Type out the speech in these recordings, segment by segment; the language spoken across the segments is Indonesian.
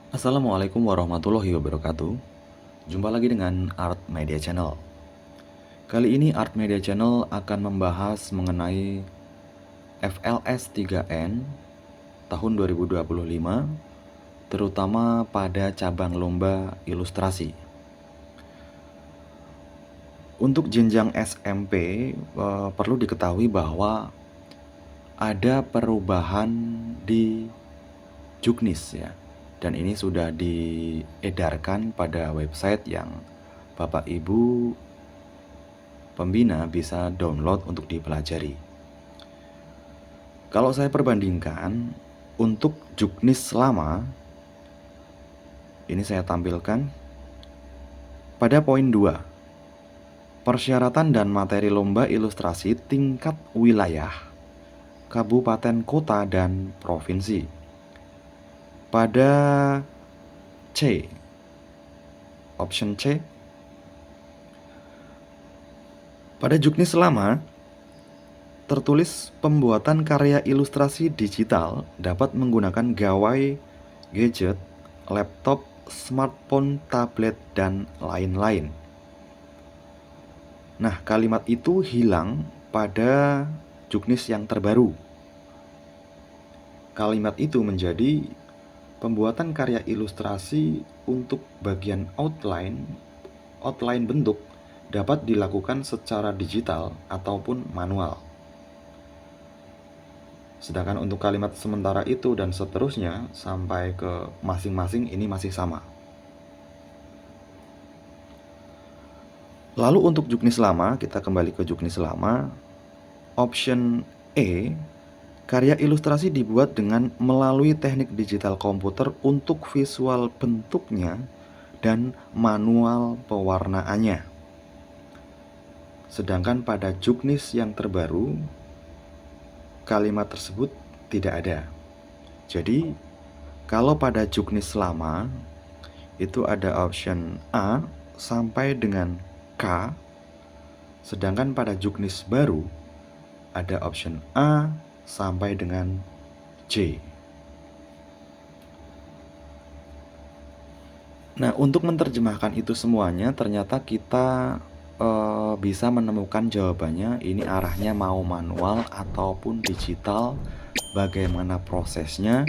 Assalamualaikum warahmatullahi wabarakatuh. Jumpa lagi dengan Art Media Channel. Kali ini Art Media Channel akan membahas mengenai FLS 3N tahun 2025, terutama pada cabang lomba ilustrasi. Untuk jenjang SMP, perlu diketahui bahwa ada perubahan di Juknis ya. Dan ini sudah diedarkan pada website yang Bapak Ibu pembina bisa download untuk dipelajari. Kalau saya perbandingkan untuk Juknis lama, ini saya tampilkan pada poin 2, persyaratan dan materi lomba ilustrasi tingkat wilayah, kabupaten, kota, dan provinsi. Pada C, option C, pada Juknis lama tertulis pembuatan karya ilustrasi digital dapat menggunakan gawai, gadget, laptop, smartphone, tablet, dan lain-lain. Nah, kalimat itu hilang pada Juknis yang terbaru. Kalimat itu menjadi pembuatan karya ilustrasi untuk bagian outline bentuk dapat dilakukan secara digital ataupun manual. Sedangkan untuk kalimat sementara itu dan seterusnya sampai ke masing-masing ini masih sama. Lalu untuk Juknis lama, kita kembali ke Juknis lama. Option E, karya ilustrasi dibuat dengan melalui teknik digital komputer untuk visual bentuknya dan manual pewarnaannya. Sedangkan pada Juknis yang terbaru, kalimat tersebut tidak ada. Jadi, kalau pada Juknis lama, itu ada option A sampai dengan K, sedangkan pada Juknis baru, ada option A sampai dengan C. Nah, untuk menerjemahkan itu semuanya, ternyata kita bisa menemukan jawabannya. Ini arahnya mau manual ataupun digital, bagaimana prosesnya.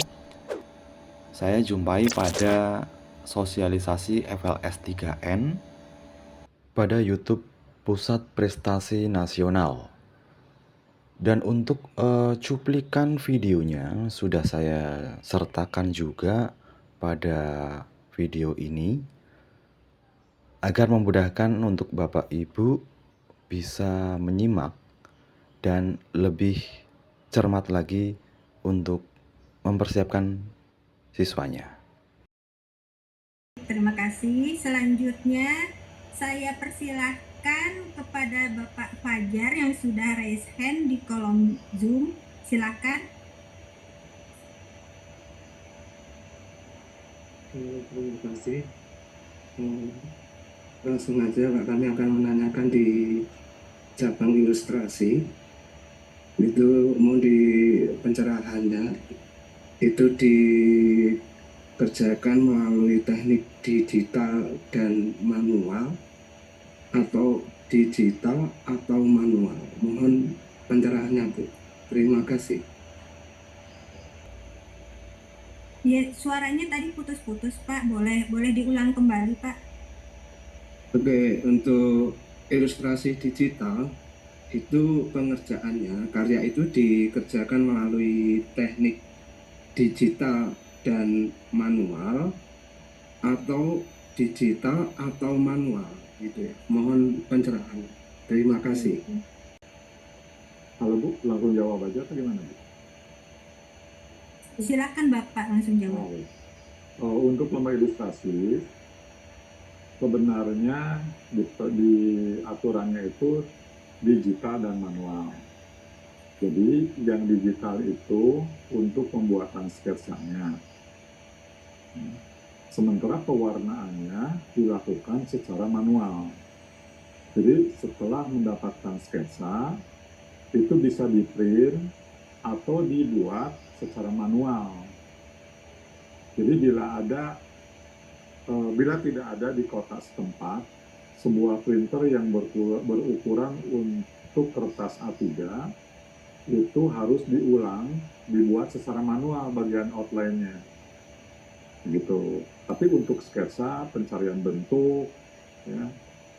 Saya jumpai pada sosialisasi FLS 3N pada YouTube Pusat Prestasi Nasional. Dan untuk cuplikan videonya sudah saya sertakan juga pada video ini agar memudahkan untuk Bapak Ibu bisa menyimak dan lebih cermat lagi untuk mempersiapkan siswanya. Terima kasih. Selanjutnya saya persilahkan kepada Bapak Fajar yang sudah raise hand di kolom Zoom. Silakan. Terima kasih. Langsung aja Pak, kami akan menanyakan di cabang ilustrasi. Itu mau di pencerahannya itu dikerjakan melalui teknik digital dan manual atau digital atau manual. Mohon pencerahannya Bu. Terima kasih. Ya, suaranya tadi putus-putus Pak. Boleh diulang kembali Pak. Oke, untuk ilustrasi digital itu pengerjaannya, karya itu dikerjakan melalui teknik digital dan manual atau digital atau manual gitu ya. Mohon pencerahan. Terima kasih. Halo Bu, langsung jawab aja atau gimana Bu? Silakan Bapak langsung jawab. Untuk lomba ilustrasi, sebenarnya di aturannya itu digital dan manual. Jadi yang digital itu untuk pembuatan sketsanya. Sementara pewarnaannya dilakukan secara manual. Jadi setelah mendapatkan sketsa, itu bisa di-print atau dibuat secara manual. Jadi bila ada bila tidak ada di kota setempat sebuah printer yang berukuran untuk kertas A3, itu harus dibuat secara manual bagian outline-nya gitu. Tapi untuk sketsa, pencarian bentuk, ya,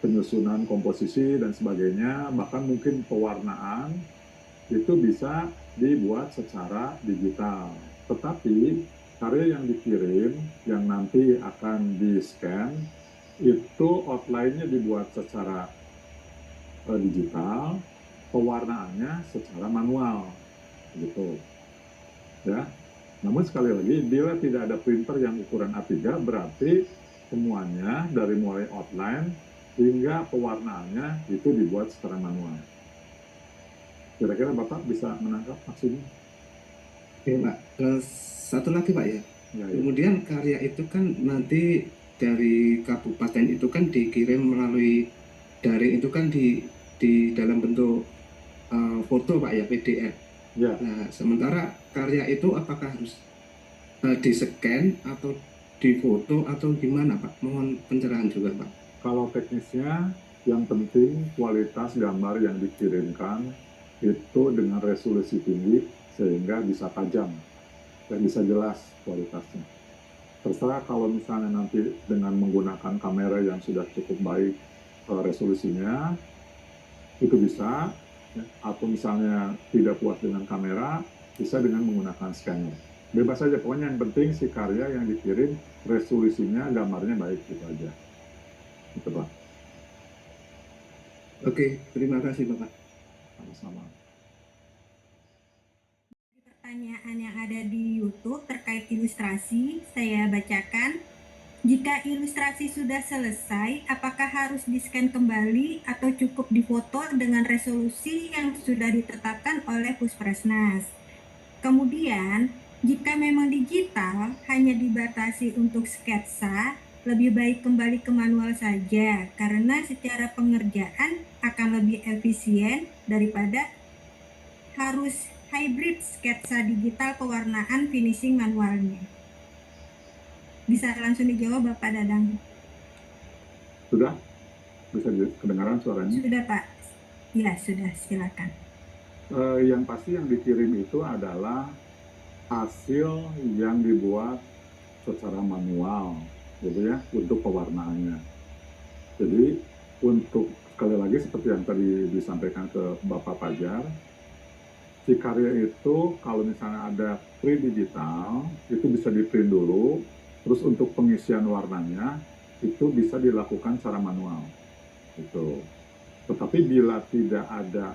penyusunan komposisi dan sebagainya, bahkan mungkin pewarnaan, itu bisa dibuat secara digital. Tetapi karya yang dikirim yang nanti akan di-scan itu outline-nya dibuat secara digital, pewarnaannya secara manual gitu ya. Namun sekali lagi, bila tidak ada printer yang ukuran A3, berarti semuanya dari mulai outline hingga pewarnaannya itu dibuat secara manual. Kira-kira Bapak bisa menangkap maksudnya? Oke, Pak. Satu lagi, Pak, ya. Ya, ya. Kemudian karya itu kan nanti dari kabupaten itu kan dikirim melalui daring, itu kan di dalam bentuk foto, Pak, ya, PDF. Ya. Nah, sementara karya itu apakah harus di-scan atau difoto atau gimana, Pak? Mohon pencerahan juga, Pak. Kalau teknisnya, yang penting kualitas gambar yang dikirimkan itu dengan resolusi tinggi sehingga bisa tajam dan bisa jelas kualitasnya. Terserah kalau misalnya nanti dengan menggunakan kamera yang sudah cukup baik resolusinya, itu bisa, ya, atau misalnya tidak puas dengan kamera, bisa dengan menggunakan scanner. Bebas saja, pokoknya yang penting si karya yang dikirim resolusinya, gambarnya baik, gitu aja. Gitu, Pak. Oke, terima kasih, Bapak. Sama-sama. Pertanyaan yang ada di YouTube terkait ilustrasi, saya bacakan. Jika ilustrasi sudah selesai, apakah harus di-scan kembali atau cukup difoto dengan resolusi yang sudah ditetapkan oleh Puspresnas? Kemudian, jika memang digital hanya dibatasi untuk sketsa, lebih baik kembali ke manual saja karena secara pengerjaan akan lebih efisien daripada harus hybrid sketsa digital pewarnaan finishing manualnya. Bisa langsung dijawab Bapak Dadang. Sudah? Bisa kedengaran suaranya? Sudah Pak. Ya sudah, silakan. Yang pasti yang dikirim itu adalah hasil yang dibuat secara manual, gitu ya, untuk pewarnaannya. Jadi untuk sekali lagi seperti yang tadi disampaikan ke Bapak Fajar, si karya itu kalau misalnya ada print digital, itu bisa di print dulu. Terus untuk pengisian warnanya itu bisa dilakukan secara manual, gitu. Tetapi bila tidak ada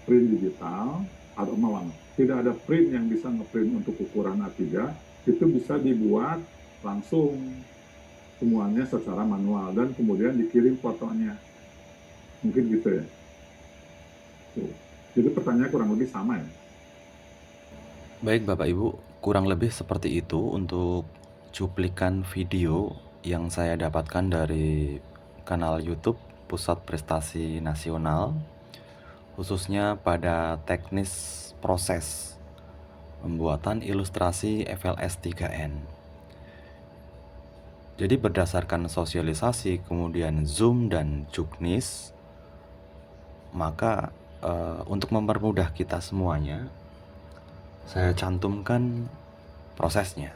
print digital atau malah tidak ada print yang bisa ngeprint untuk ukuran A3, itu bisa dibuat langsung semuanya secara manual dan kemudian dikirim fotonya. Mungkin gitu ya. Jadi pertanyaannya kurang lebih sama ya. Baik Bapak Ibu, kurang lebih seperti itu untuk cuplikan video yang saya dapatkan dari kanal YouTube Pusat Prestasi Nasional, khususnya pada teknis proses pembuatan ilustrasi FLS 3N. Jadi berdasarkan sosialisasi, kemudian Zoom dan Juknis, maka untuk mempermudah kita semuanya, saya cantumkan prosesnya.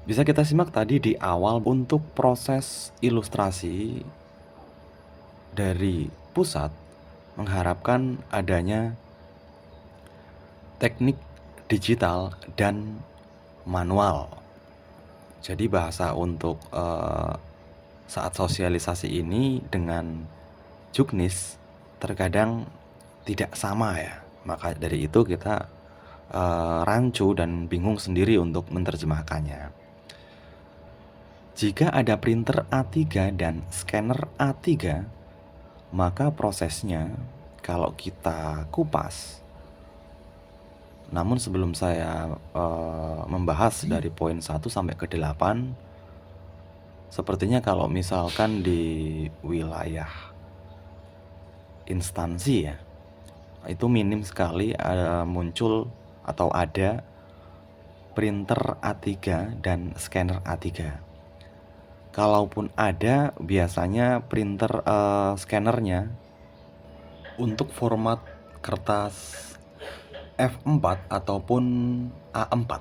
Bisa kita simak tadi di awal untuk proses ilustrasi dari pusat mengharapkan adanya teknik digital dan manual. Jadi bahasa untuk saat sosialisasi ini dengan Juknis terkadang tidak sama ya. Maka dari itu kita rancu dan bingung sendiri untuk menerjemahkannya. Jika ada printer A3 dan scanner A3, maka prosesnya kalau kita kupas. Namun sebelum saya membahas dari poin 1 sampai ke 8, sepertinya kalau misalkan di wilayah instansi ya, itu minim sekali muncul atau ada printer A3 dan scanner A3. Kalaupun ada, biasanya printer scannernya untuk format kertas F4 ataupun A4.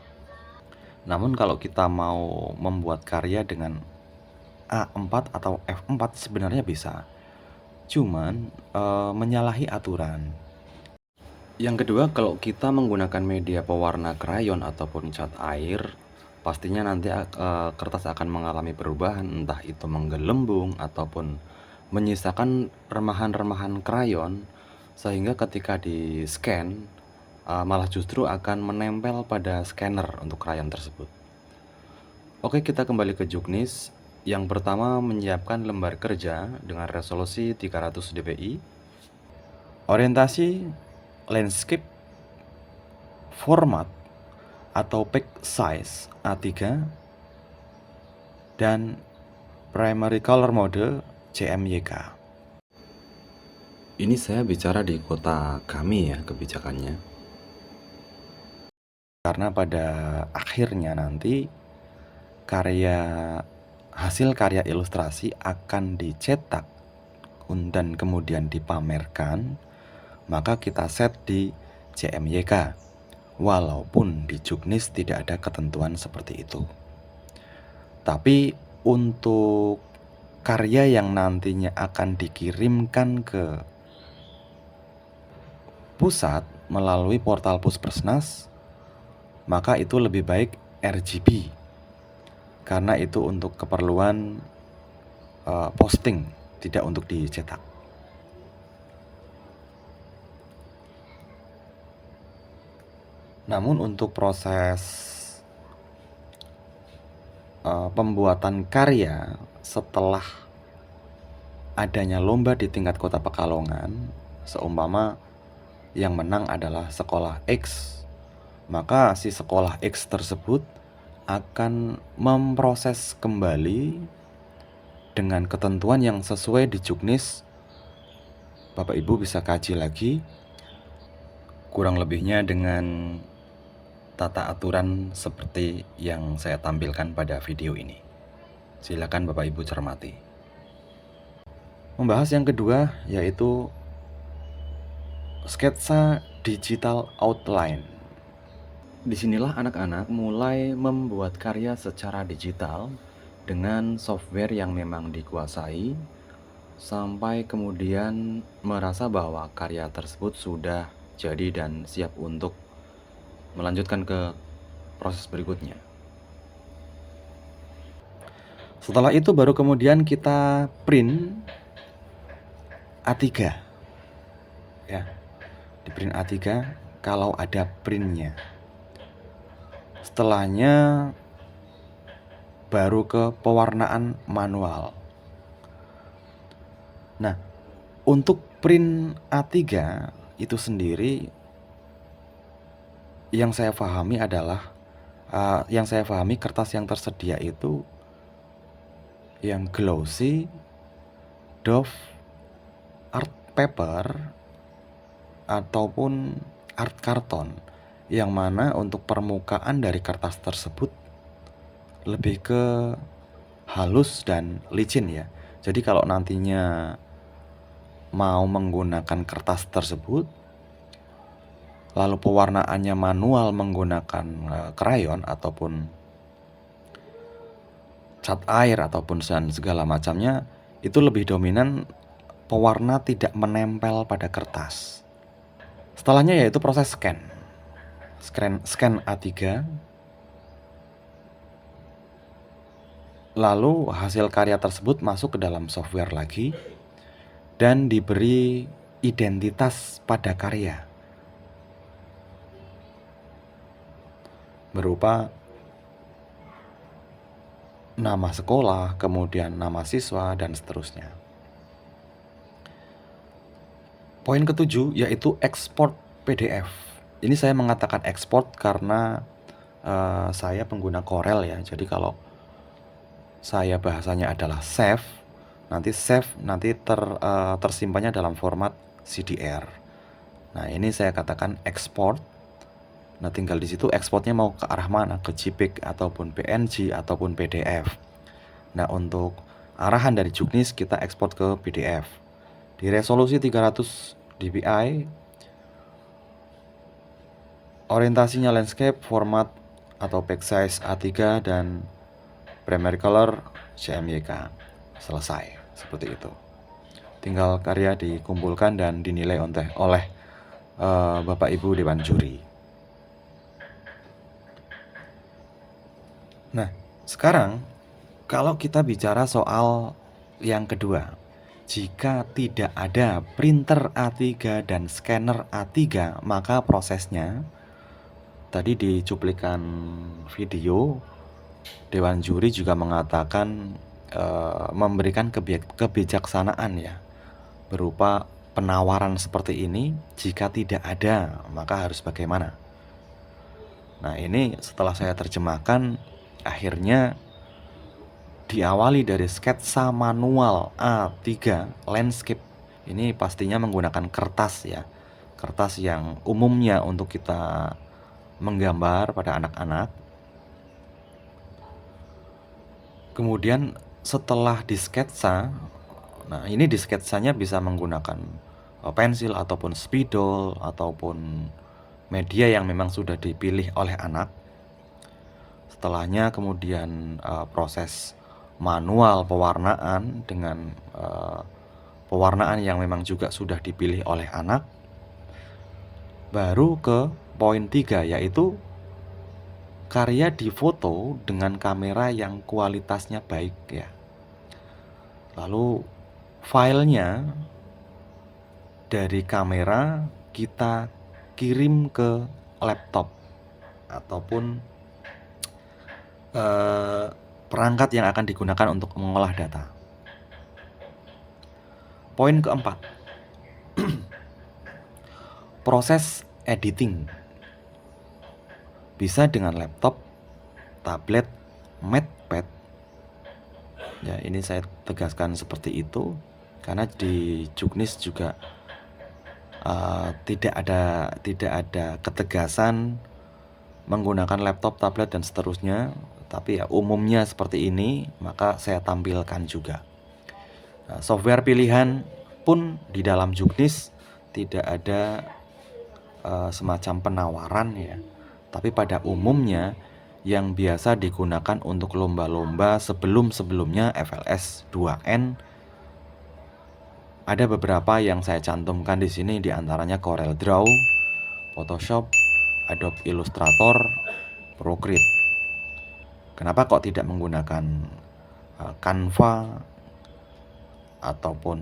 Namun kalau kita mau membuat karya dengan A4 atau F4 sebenarnya bisa, cuman menyalahi aturan. Yang kedua, kalau kita menggunakan media pewarna krayon ataupun cat air, pastinya nanti kertas akan mengalami perubahan, entah itu menggelembung ataupun menyisakan remahan-remahan krayon, sehingga ketika di scan malah justru akan menempel pada scanner untuk krayon tersebut. Oke, kita kembali ke juknis. Yang pertama, menyiapkan lembar kerja dengan resolusi 300 dpi, orientasi landscape, format atau page size A3, dan primary color mode CMYK. Ini saya bicara di kota kami ya kebijakannya, karena pada akhirnya nanti hasil karya ilustrasi akan dicetak dan kemudian dipamerkan, maka kita set di CMYK, walaupun di juknis tidak ada ketentuan seperti itu. Tapi untuk karya yang nantinya akan dikirimkan ke pusat melalui portal Puspersnas, maka itu lebih baik RGB, karena itu untuk keperluan posting, tidak untuk dicetak. Namun untuk proses pembuatan karya setelah adanya lomba di tingkat kota Pekalongan, seumpama yang menang adalah sekolah X, maka si sekolah X tersebut akan memproses kembali dengan ketentuan yang sesuai di juknis. Bapak Ibu bisa kaji lagi, kurang lebihnya dengan tata aturan seperti yang saya tampilkan pada video ini. Silakan Bapak Ibu cermati. Membahas yang kedua, yaitu sketsa digital outline. Disinilah anak-anak mulai membuat karya secara digital dengan software yang memang dikuasai, sampai kemudian merasa bahwa karya tersebut sudah jadi dan siap untuk melanjutkan ke proses berikutnya. Setelah itu baru kemudian kita print A3 ya, di print A3 kalau ada printnya. Setelahnya baru ke pewarnaan manual. Nah, untuk print A3 itu sendiri yang saya pahami adalah kertas yang tersedia itu yang glossy, doff, art paper, ataupun art karton, yang mana untuk permukaan dari kertas tersebut lebih ke halus dan licin ya. Jadi kalau nantinya mau menggunakan kertas tersebut, lalu pewarnaannya manual menggunakan krayon ataupun cat air ataupun segala macamnya, itu lebih dominan pewarna tidak menempel pada kertas. Setelahnya yaitu proses scan A3, lalu hasil karya tersebut masuk ke dalam software lagi dan diberi identitas pada karya berupa nama sekolah, kemudian nama siswa, dan seterusnya. Poin ketujuh yaitu ekspor PDF. Ini saya mengatakan ekspor karena saya pengguna Corel ya. Jadi kalau saya bahasanya adalah save nanti tersimpannya dalam format CDR. Nah, ini saya katakan ekspor. Nah, tinggal di situ ekspornya mau ke arah mana, ke JPEG ataupun PNG ataupun PDF. Nah, untuk arahan dari Juknis kita ekspor ke PDF di resolusi 300 dpi, orientasinya landscape, format atau backside A3 dan primary color CMYK. Selesai, seperti itu. Tinggal karya dikumpulkan dan dinilai oleh Bapak Ibu Dewan Juri. Nah, sekarang kalau kita bicara soal yang kedua, jika tidak ada printer A3 dan scanner A3, maka prosesnya tadi di cuplikan video Dewan Juri juga mengatakan memberikan kebijaksanaan ya, berupa penawaran seperti ini. Jika tidak ada, maka harus bagaimana? Nah, ini setelah saya terjemahkan, akhirnya diawali dari sketsa manual A3 landscape. Ini pastinya menggunakan kertas ya, kertas yang umumnya untuk kita menggambar pada anak-anak. Kemudian setelah disketsa, nah ini disketsanya bisa menggunakan pensil ataupun spidol ataupun media yang memang sudah dipilih oleh anak. Setelahnya kemudian proses manual pewarnaan dengan pewarnaan yang memang juga sudah dipilih oleh anak. Baru ke poin 3, yaitu karya difoto dengan kamera yang kualitasnya baik ya. Lalu filenya dari kamera kita kirim ke laptop ataupun perangkat yang akan digunakan untuk mengolah data. Poin keempat, proses editing bisa dengan laptop, tablet, MatePad. Ya, ini saya tegaskan seperti itu karena di Juknis juga tidak ada ketegasan menggunakan laptop, tablet dan seterusnya, tapi ya umumnya seperti ini, maka saya tampilkan juga. Nah, software pilihan pun di dalam Juknis tidak ada semacam penawaran ya, tapi pada umumnya yang biasa digunakan untuk lomba-lomba sebelumnya FLS 2N, ada beberapa yang saya cantumkan di sini, diantaranya CorelDRAW, Photoshop, Adobe Illustrator, Procreate. Kenapa kok tidak menggunakan Canva ataupun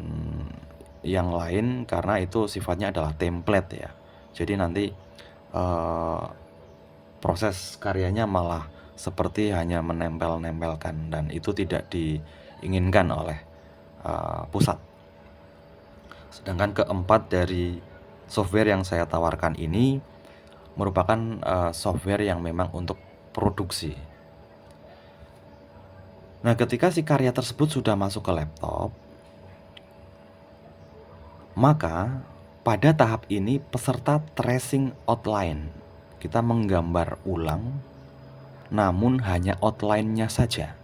yang lain? Karena itu sifatnya adalah template ya. Jadi nanti proses karyanya malah seperti hanya menempel-nempelkan, dan itu tidak diinginkan oleh pusat. Sedangkan keempat dari software yang saya tawarkan ini merupakan software yang memang untuk produksi. Nah, ketika si karya tersebut sudah masuk ke laptop, maka pada tahap ini peserta tracing outline. Kita menggambar ulang, namun hanya outline-nya saja.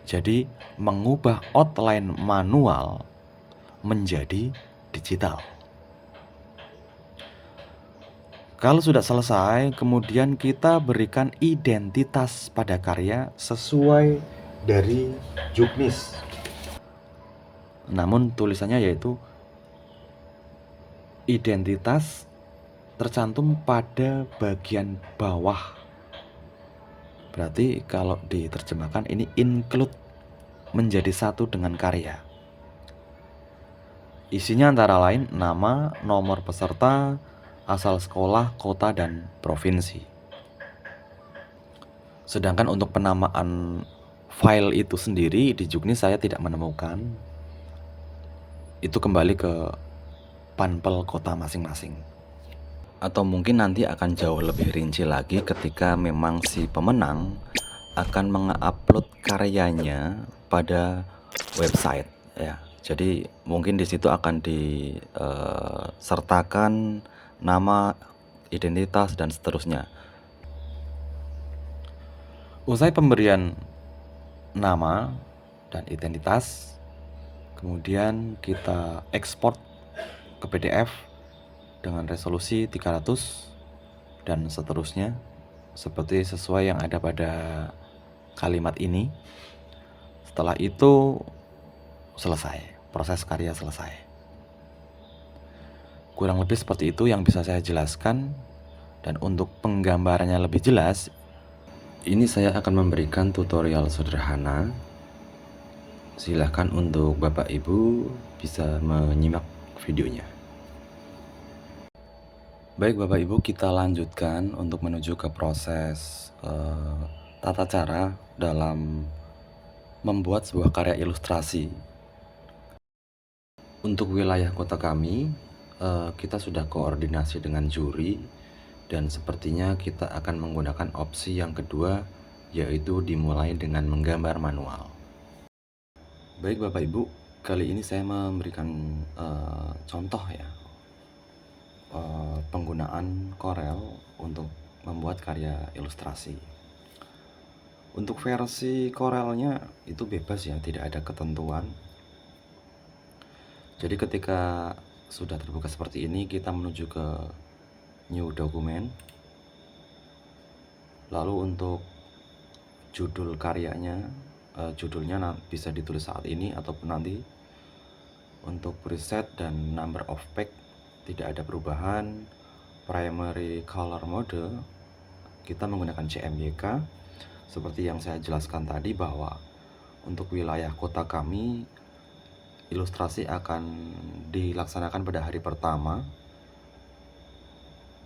Jadi mengubah outline manual menjadi digital. Kalau sudah selesai, kemudian kita berikan identitas pada karya sesuai dari Juknis. Namun tulisannya yaitu identitas tercantum pada bagian bawah. Berarti kalau diterjemahkan ini include, menjadi satu dengan karya. Isinya antara lain nama, nomor peserta, asal sekolah, kota, dan provinsi. Sedangkan untuk penamaan file itu sendiri di Juknis saya tidak menemukan. Itu kembali ke panpel kota masing-masing. Atau mungkin nanti akan jauh lebih rinci lagi ketika memang si pemenang akan mengupload karyanya pada website ya. Jadi mungkin di situ akan disertakan nama, identitas, dan seterusnya. Usai pemberian nama dan identitas, kemudian kita ekspor ke PDF dengan resolusi 300 dan seterusnya, seperti sesuai yang ada pada kalimat ini. Setelah itu selesai, proses karya selesai. Kurang lebih seperti itu yang bisa saya jelaskan. Dan untuk penggambarannya lebih jelas, ini saya akan memberikan tutorial sederhana. Silahkan untuk Bapak Ibu bisa menyimak videonya. Baik Bapak Ibu, kita lanjutkan untuk menuju ke proses tata cara dalam membuat sebuah karya ilustrasi. Untuk wilayah kota kami, kita sudah koordinasi dengan juri, dan sepertinya kita akan menggunakan opsi yang kedua, yaitu dimulai dengan menggambar manual. Baik Bapak Ibu, kali ini saya memberikan contoh ya, penggunaan Corel untuk membuat karya ilustrasi. Untuk versi Corelnya itu bebas ya, tidak ada ketentuan. Jadi ketika sudah terbuka seperti ini, kita menuju ke new document. Lalu untuk judul karyanya, judulnya bisa ditulis saat ini ataupun nanti. Untuk preset dan number of page tidak ada perubahan. Primary color mode kita menggunakan CMYK, seperti yang saya jelaskan tadi bahwa untuk wilayah kota kami, ilustrasi akan dilaksanakan pada hari pertama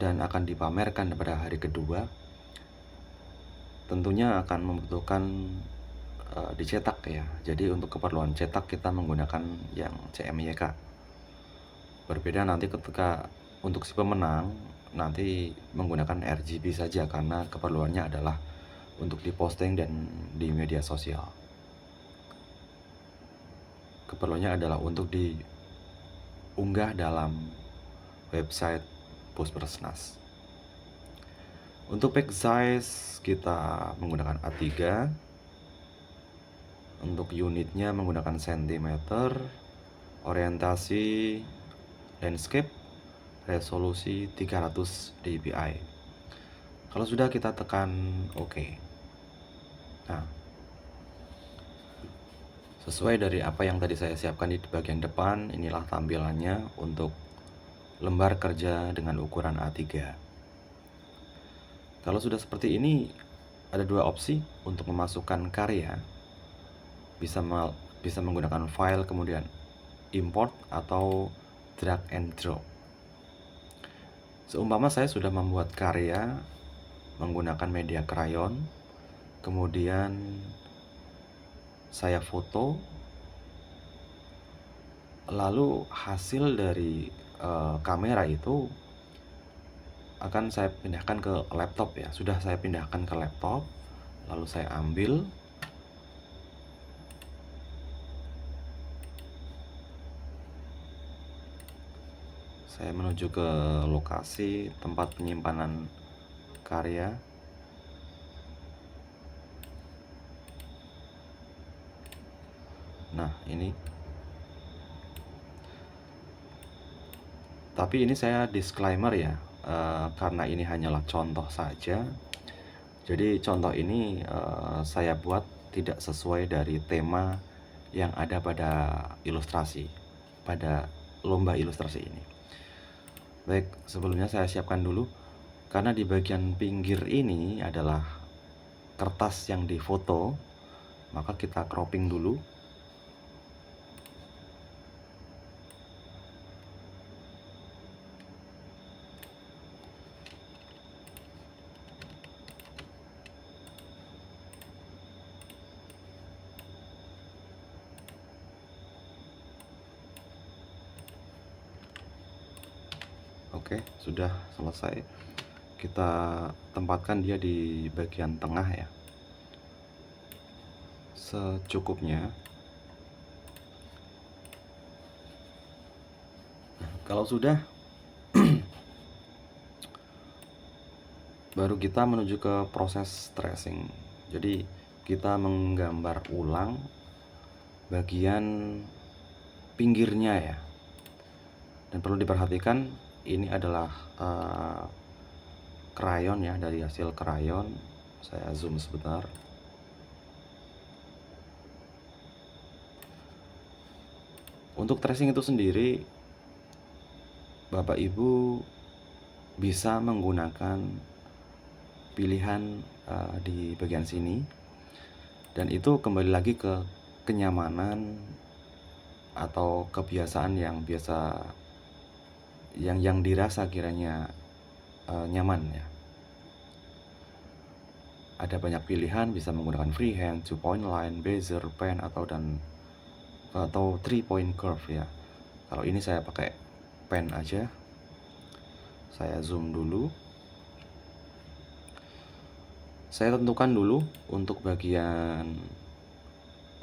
dan akan dipamerkan pada hari kedua. Tentunya akan membutuhkan dicetak ya. Jadi untuk keperluan cetak kita menggunakan yang CMYK. Berbeda nanti ketika untuk si pemenang nanti menggunakan RGB saja, karena keperluannya adalah untuk diposting dan di media sosial. Keperluannya adalah untuk diunggah dalam website Puspersnas. Untuk page size kita menggunakan A3. Untuk unitnya menggunakan cm. Orientasi landscape, resolusi 300 dpi. Kalau sudah, kita tekan OK. Nah, sesuai dari apa yang tadi saya siapkan di bagian depan, inilah tampilannya untuk lembar kerja dengan ukuran A3. Kalau sudah seperti ini, ada dua opsi untuk memasukkan karya. Bisa menggunakan file kemudian import atau drag and drop. Seumpama saya sudah membuat karya menggunakan media krayon, kemudian saya foto, lalu hasil dari kamera itu akan saya pindahkan ke laptop ya. Sudah saya pindahkan ke laptop, lalu saya ambil, saya menuju ke lokasi tempat penyimpanan karya. Nah, ini. Tapi ini saya disclaimer ya, karena ini hanyalah contoh saja. Jadi contoh ini saya buat tidak sesuai dari tema yang ada pada ilustrasi, pada lomba ilustrasi ini. Baik, sebelumnya saya siapkan dulu, karena di bagian pinggir ini adalah kertas yang difoto, maka kita cropping dulu. Oke, sudah selesai. Kita tempatkan dia di bagian tengah ya, secukupnya. Kalau sudah, baru kita menuju ke proses tracing. Jadi kita menggambar ulang bagian pinggirnya ya. Dan perlu diperhatikan ini adalah krayon ya, dari hasil krayon. Saya zoom sebentar. Untuk tracing itu sendiri, Bapak Ibu bisa menggunakan pilihan di bagian sini, dan itu kembali lagi ke kenyamanan atau kebiasaan yang biasa yang dirasa kiranya nyaman ya. Ada banyak pilihan, bisa menggunakan freehand, 2-point line, bezier, pen atau 3-point curve ya. Kalau ini saya pakai pen aja. Saya zoom dulu. Saya tentukan dulu untuk bagian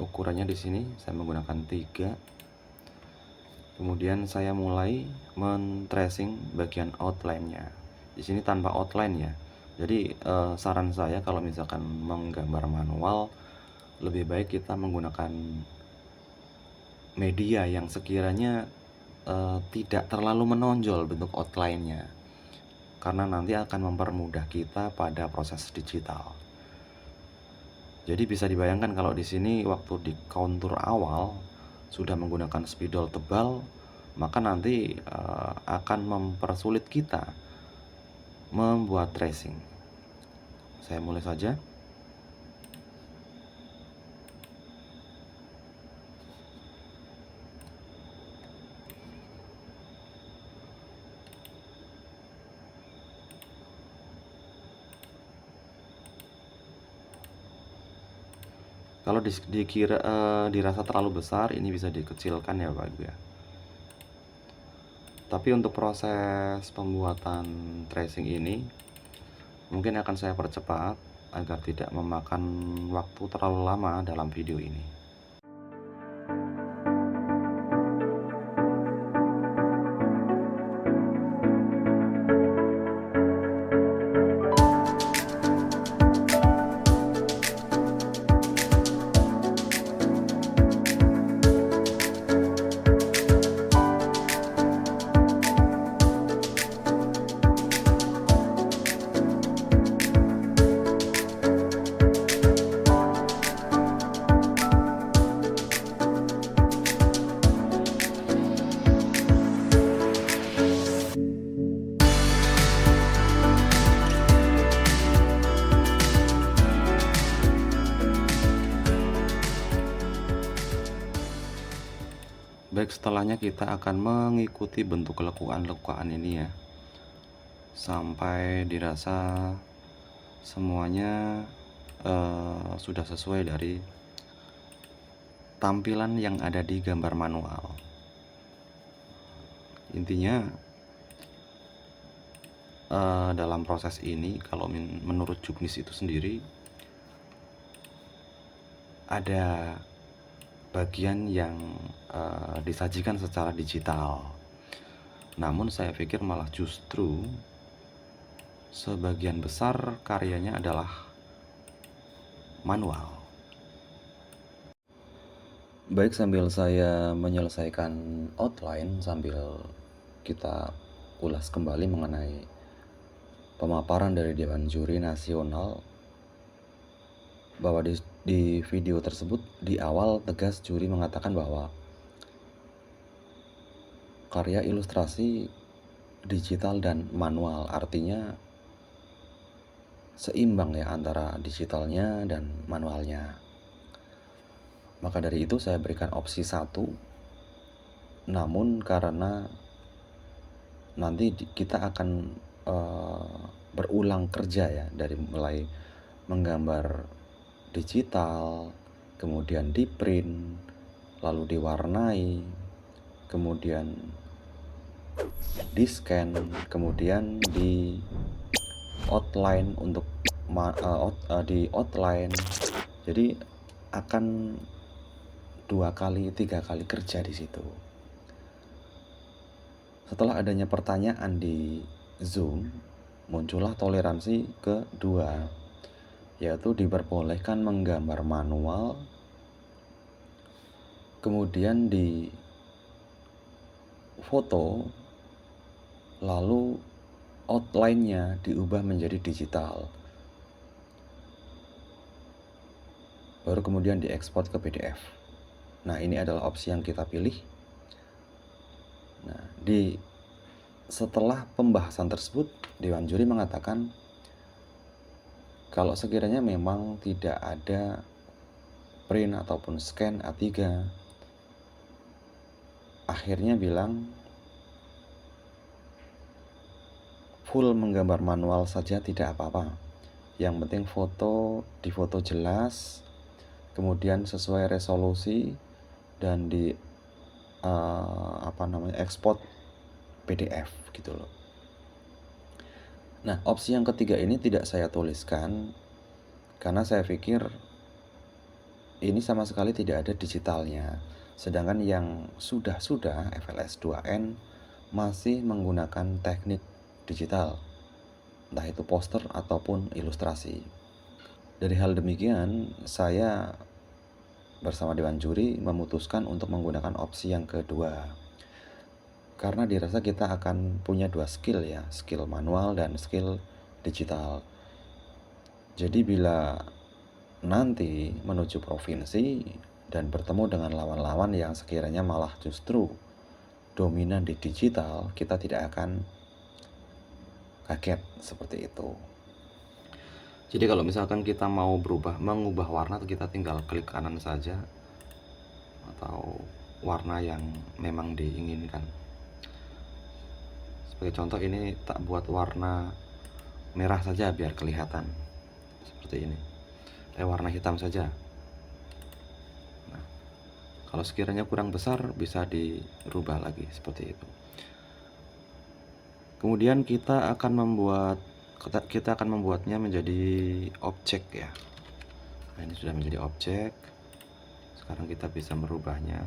ukurannya di sini saya menggunakan 3. Kemudian saya mulai men-tracing bagian outline-nya. Di sini tanpa outline ya. Jadi saran saya kalau misalkan menggambar manual, lebih baik kita menggunakan media yang sekiranya tidak terlalu menonjol bentuk outline-nya, karena nanti akan mempermudah kita pada proses digital. Jadi bisa dibayangkan kalau di sini waktu di kontur awal sudah menggunakan spidol tebal, maka nanti akan mempersulit kita membuat tracing. Saya mulai saja. Kalau dirasa terlalu besar, ini bisa dikecilkan ya Bapak Ibu ya. Tapi untuk proses pembuatan tracing ini mungkin akan saya percepat agar tidak memakan waktu terlalu lama dalam video ini. Baik, setelahnya kita akan mengikuti bentuk lekukan-lekukan ini ya, sampai dirasa semuanya sudah sesuai dari tampilan yang ada di gambar manual. Intinya dalam proses ini, kalau menurut juknis itu sendiri, ada bagian yang disajikan secara digital. Namun saya pikir malah justru sebagian besar karyanya adalah manual. Baik, sambil saya menyelesaikan outline, sambil kita ulas kembali mengenai pemaparan dari Dewan Juri Nasional, bahwa di video tersebut di awal tegas juri mengatakan bahwa karya ilustrasi digital dan manual, artinya seimbang ya antara digitalnya dan manualnya. Maka dari itu saya berikan opsi 1. Namun karena nanti kita akan berulang kerja ya, dari mulai menggambar digital, kemudian di print, lalu diwarnai, kemudian di scan, kemudian di outline untuk di outline. Jadi akan 2 kali 3 kali kerja di situ. Setelah adanya pertanyaan di Zoom, muncullah toleransi kedua, yaitu diperbolehkan menggambar manual, kemudian di foto, lalu outline-nya diubah menjadi digital, baru kemudian diekspor ke PDF. Nah, ini adalah opsi yang kita pilih. Nah, setelah pembahasan tersebut, Dewan Juri mengatakan kalau sekiranya memang tidak ada print ataupun scan A3, akhirnya bilang full menggambar manual saja tidak apa-apa. Yang penting difoto jelas, kemudian sesuai resolusi, dan ekspor PDF gitu loh. Nah, opsi yang ketiga ini tidak saya tuliskan karena saya pikir ini sama sekali tidak ada digitalnya. Sedangkan yang sudah FLS 2N masih menggunakan teknik digital, entah itu poster ataupun ilustrasi. Dari hal demikian, saya bersama Dewan Juri memutuskan untuk menggunakan opsi yang kedua. Karena dirasa kita akan punya dua skill ya, skill manual dan skill digital. Jadi bila nanti menuju provinsi dan bertemu dengan lawan-lawan yang sekiranya malah justru dominan di digital, kita tidak akan kaget seperti itu. Jadi kalau misalkan kita mau mengubah warna, kita tinggal klik kanan saja atau warna yang memang diinginkan. Sebagai contoh, ini tak buat warna merah saja biar kelihatan seperti ini. Warna hitam saja. Nah, kalau sekiranya kurang besar bisa dirubah lagi seperti itu. Kemudian kita akan membuatnya menjadi objek ya. Nah, ini sudah menjadi objek. Sekarang kita bisa merubahnya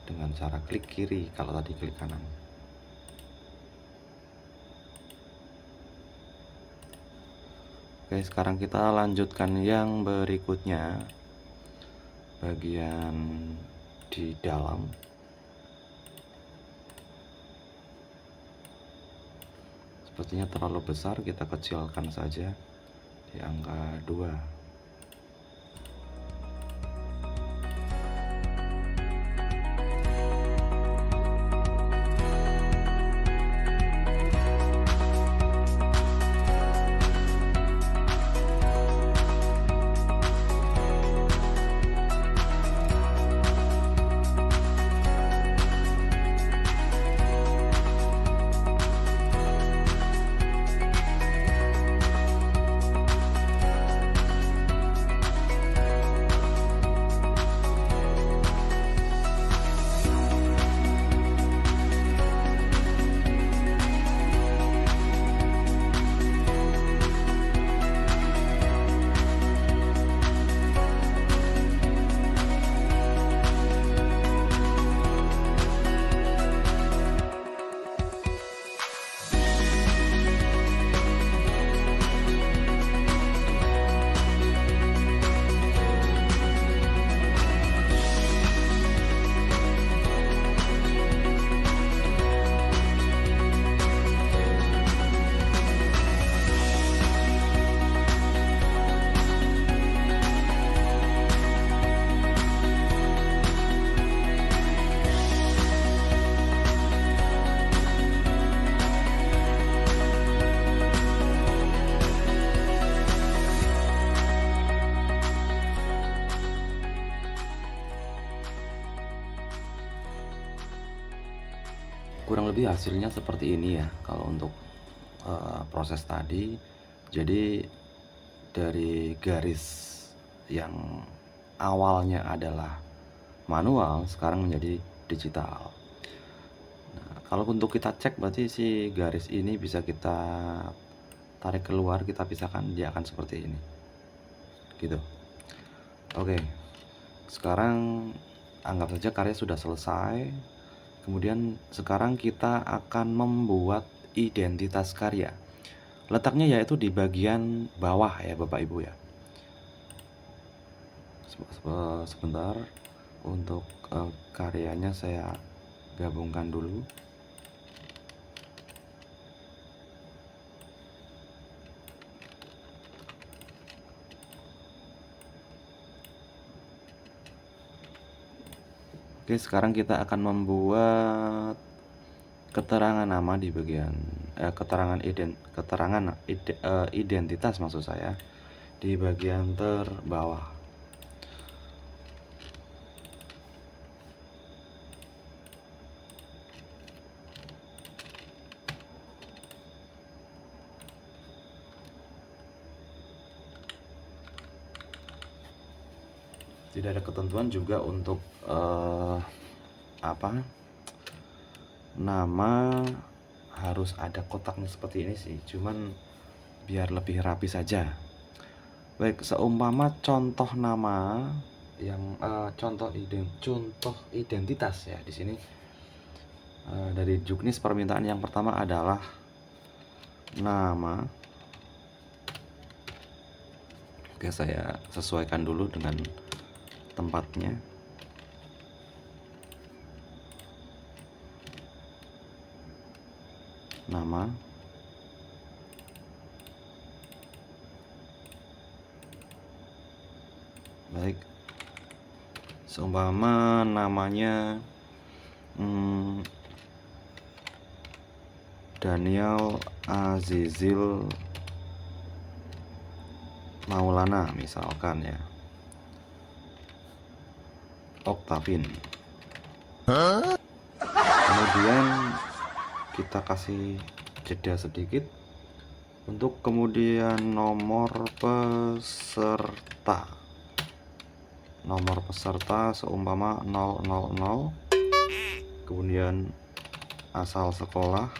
dengan cara klik kiri kalau tadi klik kanan. Oke, sekarang kita lanjutkan yang berikutnya, bagian di dalam. Sepertinya terlalu besar, kita kecilkan saja di angka 2. Kurang lebih hasilnya seperti ini ya kalau untuk proses tadi. Jadi dari garis yang awalnya adalah manual sekarang menjadi digital. Nah, kalau untuk kita cek berarti si garis ini bisa kita tarik keluar, kita pisahkan, dia akan seperti ini gitu. Oke, sekarang anggap saja karya sudah selesai. Kemudian sekarang kita akan membuat identitas karya. Letaknya yaitu di bagian bawah ya Bapak Ibu ya. Sebentar, untuk karyanya saya gabungkan dulu. Oke, sekarang kita akan membuat keterangan nama di bagian keterangan identitas maksud saya di bagian terbawah. Tidak ada ketentuan juga untuk nama harus ada kotaknya seperti ini sih, cuman biar lebih rapi saja. Baik, seumpama contoh nama yang contoh identitas ya di sini dari Juknis permintaan yang pertama adalah nama. Oke, saya sesuaikan dulu dengan tempatnya. Nama. Baik. Seumpama namanya Daniel Azizil Maulana misalkan ya. Octavin. Kemudian kita kasih jeda sedikit untuk kemudian nomor peserta. Nomor peserta seumpama 000, kemudian asal sekolah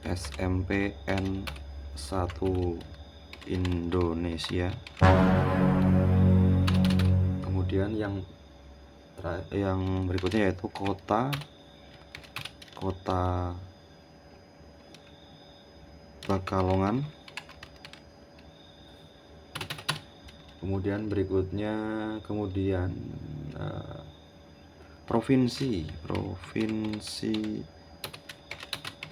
SMPN 1 Indonesia. Kemudian yang berikutnya yaitu kota Pekalongan. Kemudian berikutnya provinsi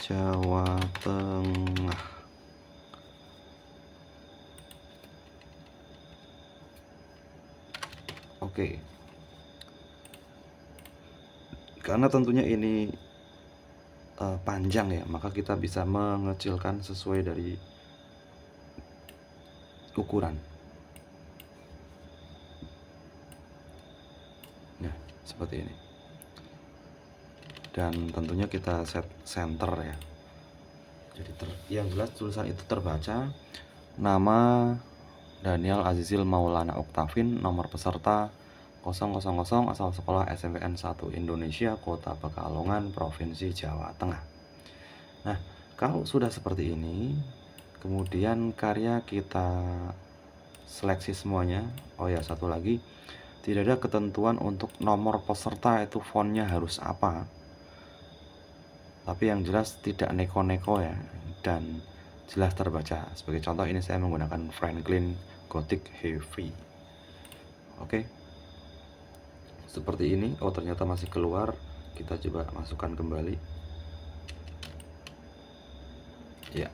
Jawa Tengah. Oke. Karena tentunya ini panjang ya, maka kita bisa mengecilkan sesuai dari ukuran. Nah, seperti ini. Dan tentunya kita set center ya. Jadi yang jelas tulisan itu terbaca. Nama Daniel Azizil Maulana Octavin, nomor peserta 000, asal sekolah SMPN 1 Indonesia, kota Pekalongan, provinsi Jawa Tengah. Nah, kalau sudah seperti ini, kemudian karya kita seleksi semuanya. Oh ya, satu lagi, tidak ada ketentuan untuk nomor peserta itu fontnya harus apa. Tapi yang jelas tidak neko-neko ya, dan jelas terbaca. Sebagai contoh ini saya menggunakan Franklin Gothic Heavy. Oke. Seperti ini. Oh, ternyata masih keluar. Kita coba masukkan kembali. Ya.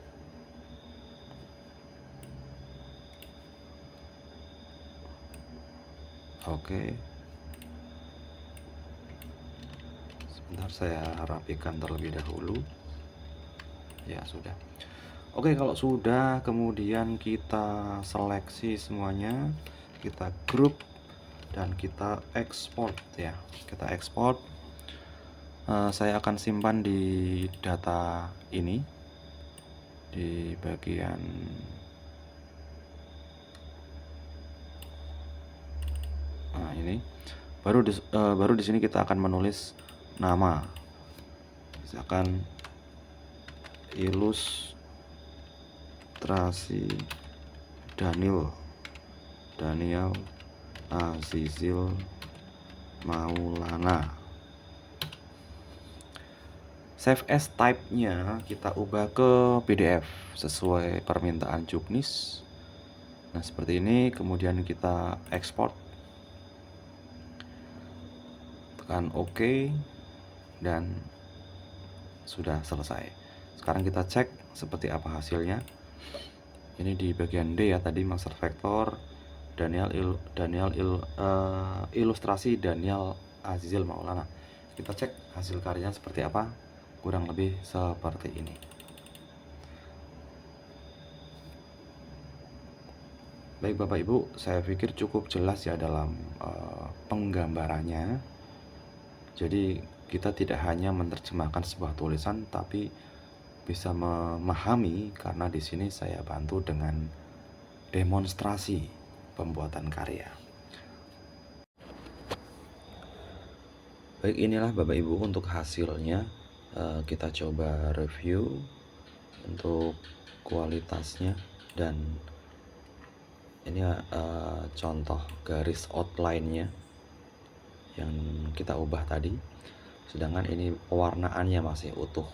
Oke. Sebentar saya rapikan terlebih dahulu. Ya, sudah. Oke, kalau sudah, kemudian kita seleksi semuanya, kita grup dan kita ekspor ya. Kita ekspor. Saya akan simpan di data ini di bagian ini. Baru di sini kita akan menulis nama. Misalkan ilustrasi Daniel Azizil Maulana. Save as type-nya kita ubah ke PDF sesuai permintaan Juknis. Nah, seperti ini. Kemudian kita ekspor, tekan OK, dan sudah selesai. Sekarang kita cek seperti apa hasilnya. Ini di bagian D ya, tadi master vector ilustrasi Daniel Azizil Maulana. Kita cek hasil karyanya seperti apa, kurang lebih seperti ini. Baik Bapak Ibu, saya pikir cukup jelas ya dalam penggambarannya. Jadi kita tidak hanya menerjemahkan sebuah tulisan, tapi bisa memahami, karena di sini saya bantu dengan demonstrasi pembuatan karya. Baik, inilah Bapak Ibu untuk hasilnya. Kita coba review untuk kualitasnya, dan ini contoh garis outline-nya yang kita ubah tadi, sedangkan ini pewarnaannya masih utuh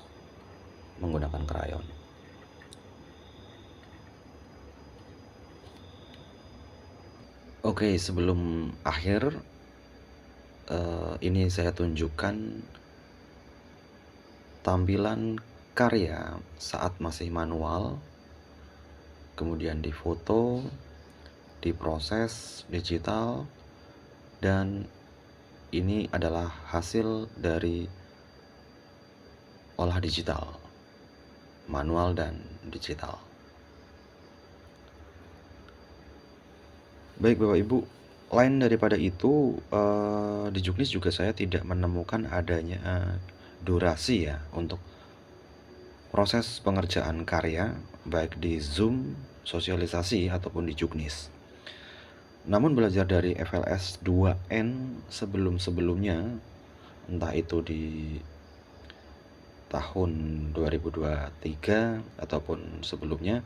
menggunakan krayon. Oke, sebelum akhir ini saya tunjukkan tampilan karya saat masih manual, kemudian difoto, diproses digital, dan ini adalah hasil dari olah digital, manual dan digital. Baik Bapak Ibu, lain daripada itu, di Juknis juga saya tidak menemukan adanya durasi ya untuk proses pengerjaan karya, baik di Zoom, sosialisasi, ataupun di Juknis. Namun belajar dari FLS 2N sebelum-sebelumnya, entah itu di tahun 2023 ataupun sebelumnya,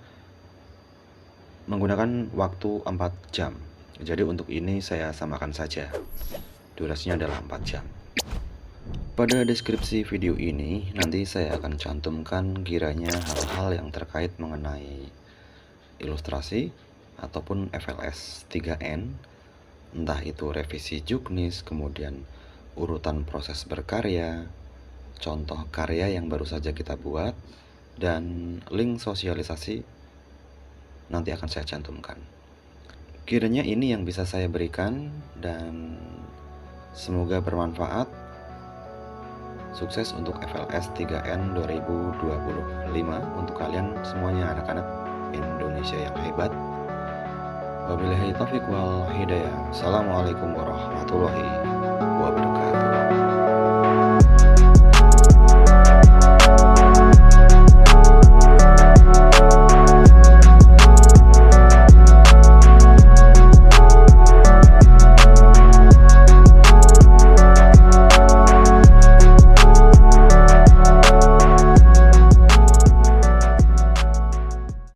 menggunakan waktu 4 jam. Jadi untuk ini saya samakan saja, durasinya adalah 4 jam. Pada deskripsi video ini nanti saya akan cantumkan kiranya hal-hal yang terkait mengenai ilustrasi ataupun FLS 3N, entah itu revisi Juknis, kemudian urutan proses berkarya, contoh karya yang baru saja kita buat, dan link sosialisasi nanti akan saya cantumkan. Kiranya ini yang bisa saya berikan, dan semoga bermanfaat. Sukses untuk FLS 3N 2025 untuk kalian semuanya, anak-anak Indonesia yang hebat. Wabillahi taufiq wal hidayah. Assalamualaikum warahmatullahi wabarakatuh.